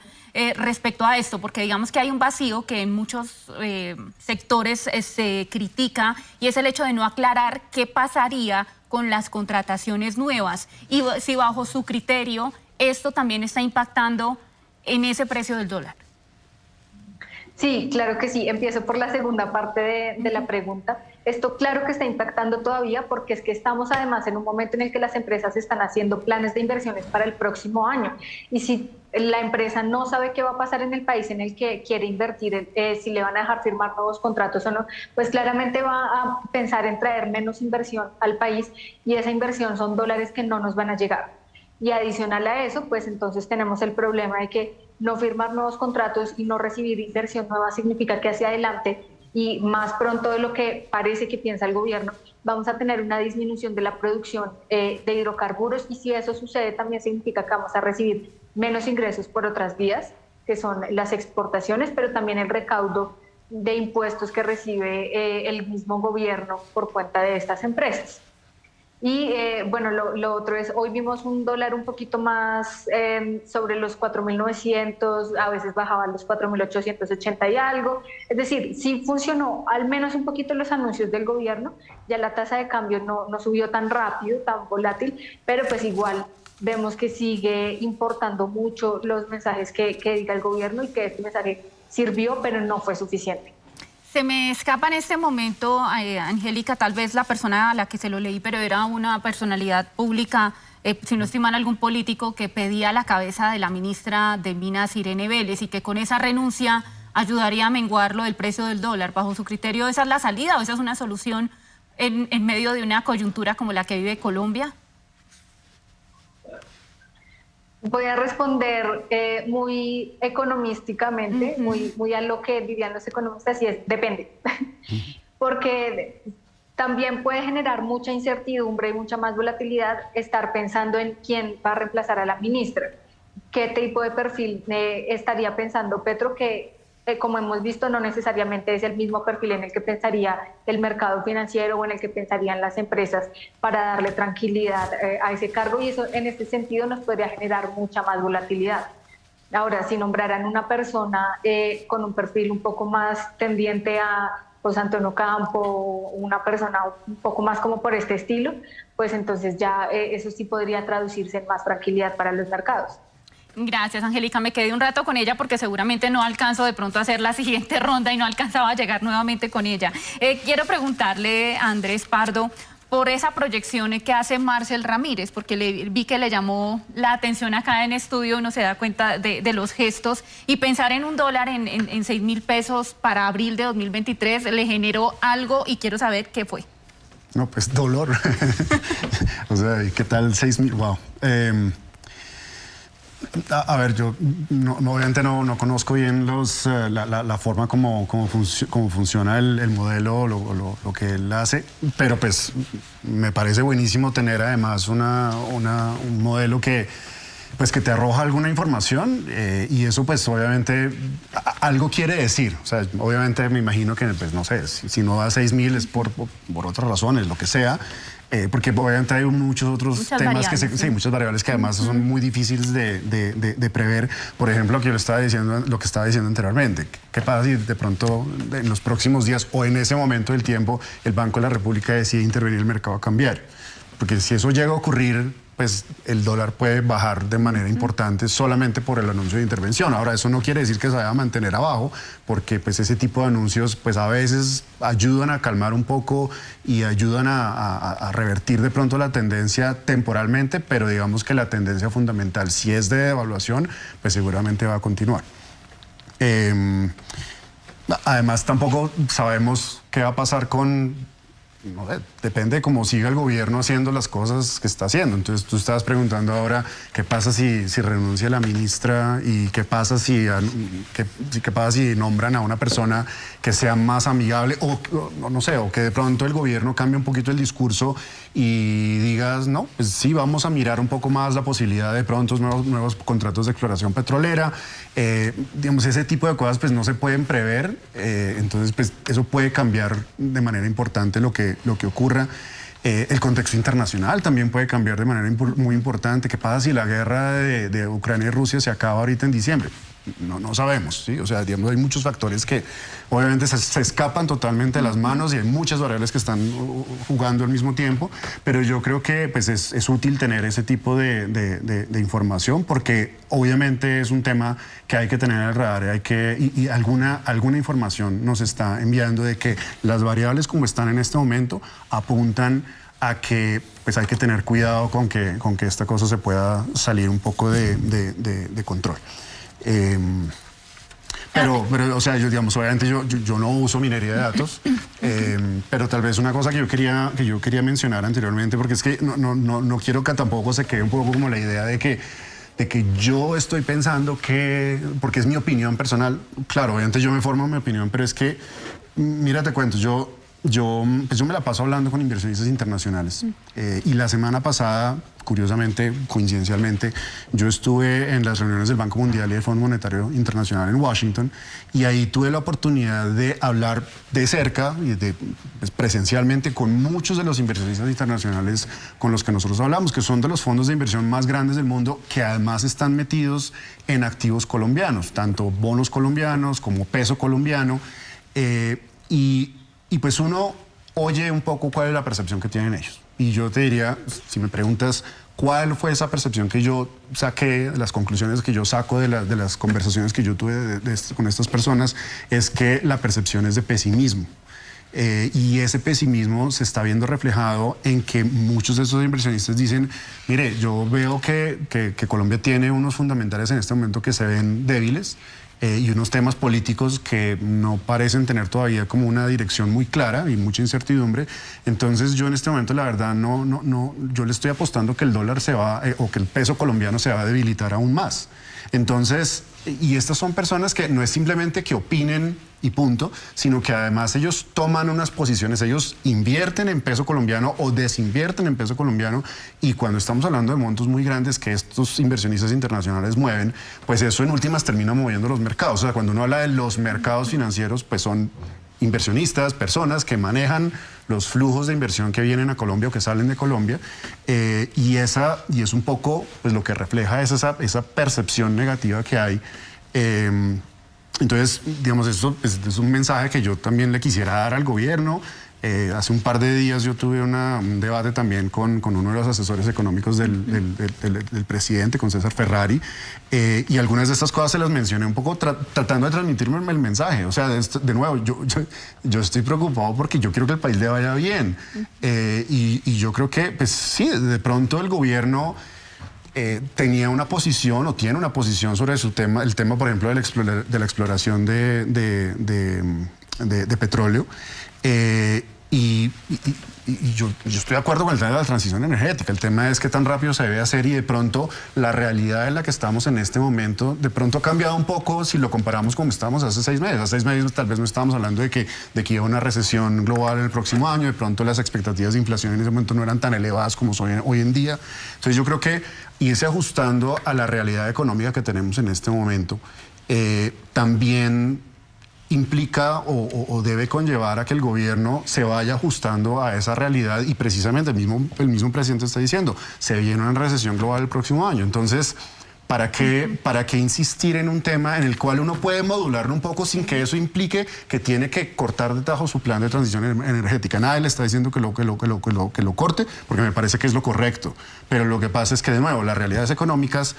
respecto a esto? Porque digamos que hay un vacío que en muchos sectores se critica, y es el hecho de no aclarar qué pasaría con las contrataciones nuevas y si bajo su criterio esto también está impactando en ese precio del dólar. Sí, claro que sí. Empiezo por la segunda parte de la pregunta. Esto claro que está impactando todavía, porque es que estamos además en un momento en el que las empresas están haciendo planes de inversiones para el próximo año. Y si la empresa no sabe qué va a pasar en el país en el que quiere invertir, si le van a dejar firmar nuevos contratos o no, pues claramente va a pensar en traer menos inversión al país, y esa inversión son dólares que no nos van a llegar. Y adicional a eso, pues entonces tenemos el problema de que no firmar nuevos contratos y no recibir inversión nueva significa que hacia adelante, y más pronto de lo que parece que piensa el gobierno, vamos a tener una disminución de la producción de hidrocarburos, y si eso sucede también significa que vamos a recibir menos ingresos por otras vías, que son las exportaciones, pero también el recaudo de impuestos que recibe el mismo gobierno por cuenta de estas empresas. Y bueno, lo otro es, hoy vimos un dólar un poquito más sobre los 4.900, a veces bajaba a los 4.880 y algo. Es decir, sí funcionó al menos un poquito los anuncios del gobierno, ya la tasa de cambio no subió tan rápido, tan volátil, pero pues igual vemos que sigue importando mucho los mensajes que diga el gobierno, y que este mensaje sirvió, pero no fue suficiente. Se me escapa en este momento, Angélica, tal vez la persona a la que se lo leí, pero era una personalidad pública, si no estoy mal, algún político que pedía la cabeza de la ministra de Minas, Irene Vélez, y que con esa renuncia ayudaría a menguar lo del precio del dólar. Bajo su criterio, ¿esa es la salida o esa es una solución en medio de una coyuntura como la que vive Colombia? Voy a responder muy economísticamente, muy a lo que dirían los economistas, y es depende. Porque también puede generar mucha incertidumbre y mucha más volatilidad estar pensando en quién va a reemplazar a la ministra. ¿Qué tipo de perfil estaría pensando Petro? Que como hemos visto, no necesariamente es el mismo perfil en el que pensaría el mercado financiero o en el que pensarían las empresas para darle tranquilidad a ese cargo, y eso en este sentido nos podría generar mucha más volatilidad. Ahora, si nombraran una persona con un perfil un poco más tendiente a José Antonio Campo, una persona un poco más como por este estilo, pues entonces ya eso sí podría traducirse en más tranquilidad para los mercados. Gracias, Angélica. Me quedé un rato con ella porque seguramente no alcanzo de pronto a hacer la siguiente ronda y no alcanzaba a llegar nuevamente con ella. Quiero preguntarle a Andrés Pardo por esa proyección que hace Marcel Ramírez, porque vi que le llamó la atención acá en estudio, uno se da cuenta de los gestos, y pensar en un dólar en 6.000 pesos para abril de 2023 le generó algo, y quiero saber qué fue. No, pues dolor. O sea, ¿qué tal 6.000? Wow. A ver, yo obviamente no conozco bien la forma como funciona el modelo, lo que él hace, pero pues me parece buenísimo tener además un modelo que te arroja alguna información, y eso pues obviamente algo quiere decir. O sea, obviamente me imagino que pues no sé, si no da 6.000 es por otras razones, lo que sea. Porque obviamente hay muchos otros temas muchas variables que además son muy difíciles de prever. Por ejemplo, lo que estaba diciendo anteriormente. ¿Qué pasa si de pronto en los próximos días o en ese momento del tiempo el Banco de la República decide intervenir el mercado a cambiar? Porque si eso llega a ocurrir, pues el dólar puede bajar de manera importante solamente por el anuncio de intervención. Ahora, eso no quiere decir que se vaya a mantener abajo, porque pues ese tipo de anuncios pues a veces ayudan a calmar un poco y ayudan a revertir de pronto la tendencia temporalmente, pero digamos que la tendencia fundamental, si es de devaluación, pues seguramente va a continuar. Además, tampoco sabemos qué va a pasar con no sé, depende de cómo siga el gobierno haciendo las cosas que está haciendo. Entonces tú estabas preguntando ahora qué pasa si renuncia la ministra y qué pasa si nombran a una persona que sea más amigable o no sé, o que de pronto el gobierno cambie un poquito el discurso y digas, no, pues sí, vamos a mirar un poco más la posibilidad de pronto nuevos contratos de exploración petrolera. Digamos, ese tipo de cosas pues no se pueden prever, entonces pues eso puede cambiar de manera importante lo que ocurra. El contexto internacional también puede cambiar de manera muy importante. ¿Qué pasa si la guerra de Ucrania y Rusia se acaba ahorita en diciembre? No sabemos, ¿sí? O sea, digamos, hay muchos factores que obviamente se escapan totalmente de las manos y hay muchas variables que están jugando al mismo tiempo, pero yo creo que pues, es útil tener ese tipo de información porque obviamente es un tema que hay que tener en el radar y alguna información nos está enviando de que las variables como están en este momento apuntan a que pues hay que tener cuidado con que esta cosa se pueda salir un poco de control. Pero, o sea, digamos, obviamente yo no uso minería de datos, pero tal vez una cosa que yo quería mencionar anteriormente, porque es que no quiero que tampoco se quede un poco como la idea de que yo estoy pensando porque es mi opinión personal, claro, obviamente yo me formo mi opinión, pero es que, mira, te cuento, yo me la paso hablando con inversionistas internacionales y la semana pasada, curiosamente, coincidencialmente, yo estuve en las reuniones del Banco Mundial y del Fondo Monetario Internacional en Washington y ahí tuve la oportunidad de hablar de cerca y pues, presencialmente con muchos de los inversionistas internacionales con los que nosotros hablamos, que son de los fondos de inversión más grandes del mundo, que además están metidos en activos colombianos, tanto bonos colombianos como peso colombiano, y pues uno oye un poco cuál es la percepción que tienen ellos. Y yo te diría, si me preguntas cuál fue esa percepción que yo saqué, las conclusiones que yo saco de las conversaciones que yo tuve con estas personas, es que la percepción es de pesimismo. Y ese pesimismo se está viendo reflejado en que muchos de esos inversionistas dicen, mire, yo veo que Colombia tiene unos fundamentales en este momento que se ven débiles, y unos temas políticos que no parecen tener todavía como una dirección muy clara y mucha incertidumbre. Entonces yo en este momento la verdad yo le estoy apostando que el dólar o que el peso colombiano se va a debilitar aún más. Entonces, y estas son personas que no es simplemente que opinen y punto, sino que además ellos toman unas posiciones, ellos invierten en peso colombiano o desinvierten en peso colombiano, y cuando estamos hablando de montos muy grandes que estos inversionistas internacionales mueven, pues eso en últimas termina moviendo los mercados. O sea, cuando uno habla de los mercados financieros, pues son inversionistas, personas que manejan los flujos de inversión que vienen a Colombia o que salen de Colombia, y es un poco pues, lo que refleja esa percepción negativa que hay. Entonces, digamos, esto es un mensaje que yo también le quisiera dar al gobierno. Hace un par de días yo tuve un debate también con uno de los asesores económicos del presidente, con César Ferrari, y algunas de estas cosas se las mencioné un poco tratando de transmitirme el mensaje. O sea, de nuevo, yo estoy preocupado porque yo quiero que el país le vaya bien. Y yo creo que, pues sí, de pronto el gobierno tenía una posición o tiene una posición sobre el tema, por ejemplo, de la exploración de petróleo. Y yo estoy de acuerdo con el tema de la transición energética. El tema es qué tan rápido se debe hacer, y de pronto la realidad en la que estamos en este momento de pronto ha cambiado un poco si lo comparamos como estábamos hace 6 meses. Hace 6 meses tal vez no estábamos hablando de que iba a una recesión global el próximo año. De pronto las expectativas de inflación en ese momento no eran tan elevadas como son hoy en día. Entonces yo creo que irse ajustando a la realidad económica que tenemos en este momento también implica o debe conllevar a que el gobierno se vaya ajustando a esa realidad, y precisamente el mismo presidente está diciendo, se viene una recesión global el próximo año. Entonces, ¿para qué insistir en un tema en el cual uno puede modularlo un poco sin que eso implique que tiene que cortar de tajo su plan de transición energética? Nadie le está diciendo que lo corte, porque me parece que es lo correcto. Pero lo que pasa es que, de nuevo, las realidades económicas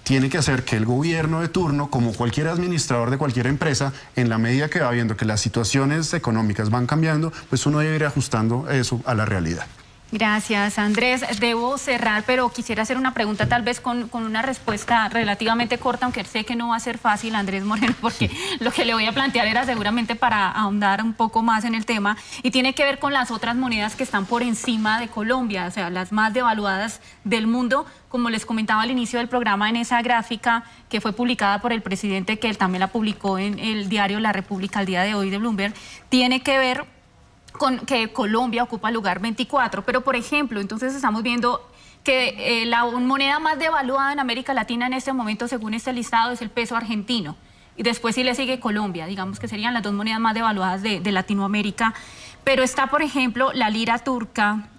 tiene que hacer que el gobierno de turno, como cualquier administrador de cualquier empresa, en la medida que va viendo que las situaciones económicas van cambiando, pues uno debe ir ajustando eso a la realidad. Gracias, Andrés. Debo cerrar, pero quisiera hacer una pregunta tal vez con una respuesta relativamente corta, aunque sé que no va a ser fácil, Andrés Moreno, porque lo que le voy a plantear era seguramente para ahondar un poco más en el tema, y tiene que ver con las otras monedas que están por encima de Colombia, o sea, las más devaluadas del mundo. Como les comentaba al inicio del programa, en esa gráfica que fue publicada por el presidente, que él también la publicó en el diario La República al día de hoy de Bloomberg, tiene que ver con que Colombia ocupa el lugar 24, pero por ejemplo, entonces estamos viendo que la moneda más devaluada en América Latina en este momento, según este listado, es el peso argentino, y después sí le sigue Colombia, digamos que serían las dos monedas más devaluadas de Latinoamérica, pero está, por ejemplo, la lira turca,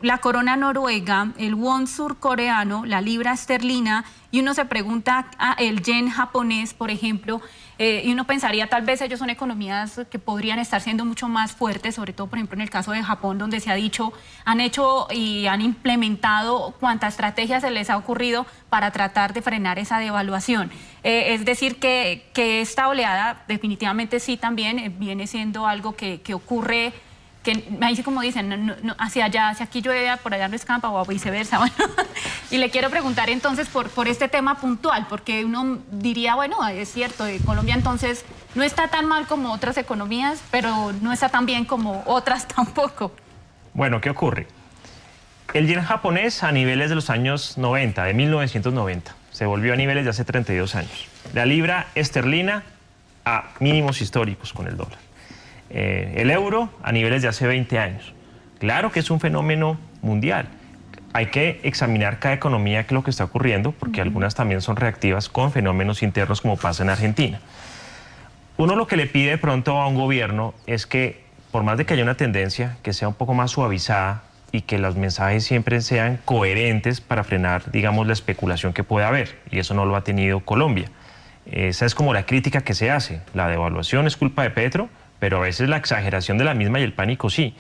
la corona noruega, el won surcoreano, la libra esterlina, y uno se pregunta, el yen japonés, por ejemplo, y uno pensaría tal vez ellos son economías que podrían estar siendo mucho más fuertes, sobre todo por ejemplo en el caso de Japón, donde se ha dicho, han hecho y han implementado cuánta estrategia se les ha ocurrido para tratar de frenar esa devaluación. Es decir que esta oleada definitivamente sí también viene siendo algo que ocurre, que ahí como dicen, no, hacia allá, hacia aquí llueve, por allá no escampa, o viceversa. Bueno, y le quiero preguntar entonces por este tema puntual, porque uno diría, bueno, es cierto, Colombia entonces no está tan mal como otras economías, pero no está tan bien como otras tampoco. Bueno, ¿qué ocurre? El yen japonés a niveles de los años 90, de 1990, se volvió a niveles de hace 32 años. La libra esterlina a mínimos históricos con el dólar. El euro a niveles de hace 20 años. Claro que es un fenómeno mundial. Hay que examinar cada economía, qué es lo que está ocurriendo, porque algunas también son reactivas con fenómenos internos como pasa en Argentina. Uno lo que le pide de pronto a un gobierno es que, por más de que haya una tendencia, que sea un poco más suavizada y que los mensajes siempre sean coherentes para frenar, digamos, la especulación que pueda haber. Y eso no lo ha tenido Colombia. Esa es como la crítica que se hace. La devaluación es culpa de Petro, pero a veces la exageración de la misma y el pánico sí.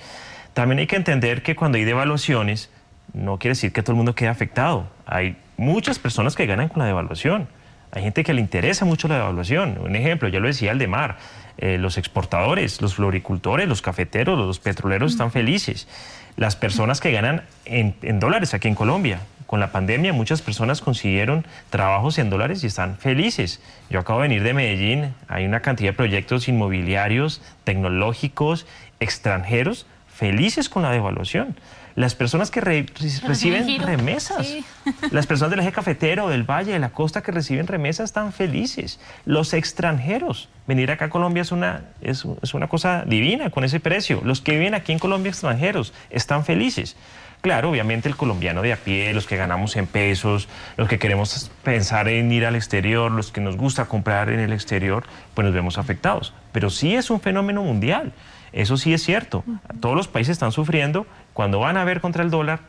También hay que entender que cuando hay devaluaciones, no quiere decir que todo el mundo quede afectado. Hay muchas personas que ganan con la devaluación. Hay gente que le interesa mucho la devaluación. Un ejemplo, ya lo decía Aldemar, los exportadores, los floricultores, los cafeteros, los petroleros están felices. Las personas que ganan en dólares aquí en Colombia. Con la pandemia muchas personas consiguieron trabajos en dólares y están felices. Yo acabo de venir de Medellín, hay una cantidad de proyectos inmobiliarios, tecnológicos, extranjeros, felices con la devaluación. Las personas que reciben remesas, sí. Las personas del eje cafetero, del valle, de la costa que reciben remesas están felices. Los extranjeros, venir acá a Colombia es una cosa divina con ese precio. Los que viven aquí en Colombia extranjeros están felices. Claro, obviamente el colombiano de a pie, los que ganamos en pesos, los que queremos pensar en ir al exterior, los que nos gusta comprar en el exterior, pues nos vemos afectados. Pero sí es un fenómeno mundial, eso sí es cierto. Todos los países están sufriendo cuando van a ver contra el dólar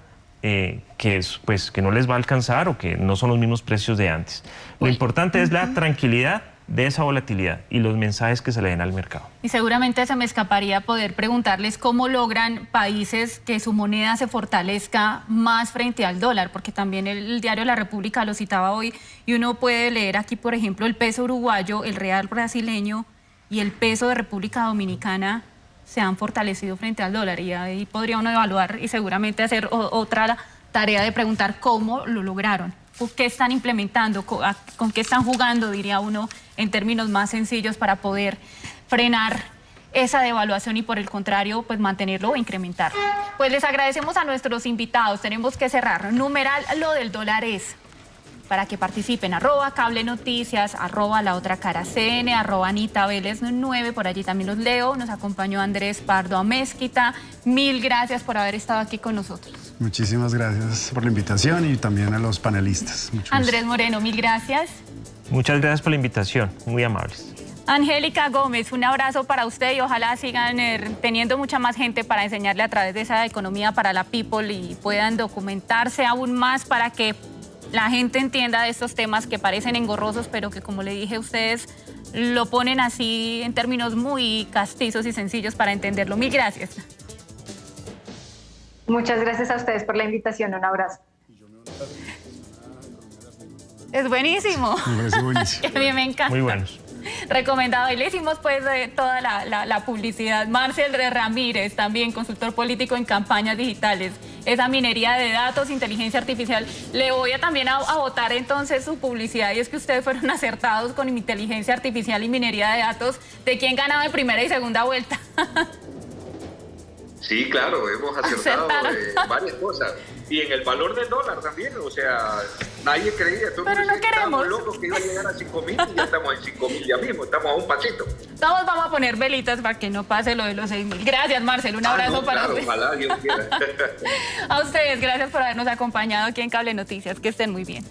que no les va a alcanzar o que no son los mismos precios de antes. Lo importante es la tranquilidad de esa volatilidad y los mensajes que se le den al mercado. Y seguramente se me escaparía poder preguntarles cómo logran países que su moneda se fortalezca más frente al dólar, porque también el diario La República lo citaba hoy y uno puede leer aquí, por ejemplo, el peso uruguayo, el real brasileño y el peso de República Dominicana se han fortalecido frente al dólar, y ahí podría uno evaluar y seguramente hacer otra tarea de preguntar cómo lo lograron. ¿Qué están implementando? ¿Con qué están jugando, diría uno, en términos más sencillos para poder frenar esa devaluación y por el contrario, pues mantenerlo o incrementarlo? Pues les agradecemos a nuestros invitados. Tenemos que cerrar. Numeral lo del dólar es, para que participen, @cablenoticias, @laotracaracn, @Anita Vélez 9, por allí también los leo. Nos acompañó Andrés Pardo Amezquita. Mil gracias por haber estado aquí con nosotros. Muchísimas gracias por la invitación y también a los panelistas. Andrés Moreno, mil gracias. Muchas gracias por la invitación, muy amables. Angélica Gómez, un abrazo para usted y ojalá sigan teniendo mucha más gente para enseñarle a través de esa economía para la people y puedan documentarse aún más para que la gente entienda de estos temas que parecen engorrosos, pero que, como le dije, ustedes lo ponen así en términos muy castizos y sencillos para entenderlo. Mil gracias. Muchas gracias a ustedes por la invitación. Un abrazo. Es buenísimo. Me parece buenísimo. A mí me encanta. Muy buenos. Recomendado. Y le hicimos pues toda la publicidad. Marcel Ramírez, también consultor político en campañas digitales. Esa minería de datos, inteligencia artificial. Le voy a también a votar entonces su publicidad, y es que ustedes fueron acertados con inteligencia artificial y minería de datos. ¿De quién ganaba en primera y segunda vuelta? Sí, claro, hemos acertado varias cosas. Y en el valor del dólar también, o sea, nadie creía. Pero no queremos. Estábamos locos que iba a llegar a 5.000 y ya estamos en 5.000 ya mismo, estamos a un pasito. Vamos a poner velitas para que no pase lo de los 6.000. Gracias, Marcel, un abrazo para claro, usted. Ojalá Dios quiera. A ustedes, gracias por habernos acompañado aquí en Cable Noticias, que estén muy bien.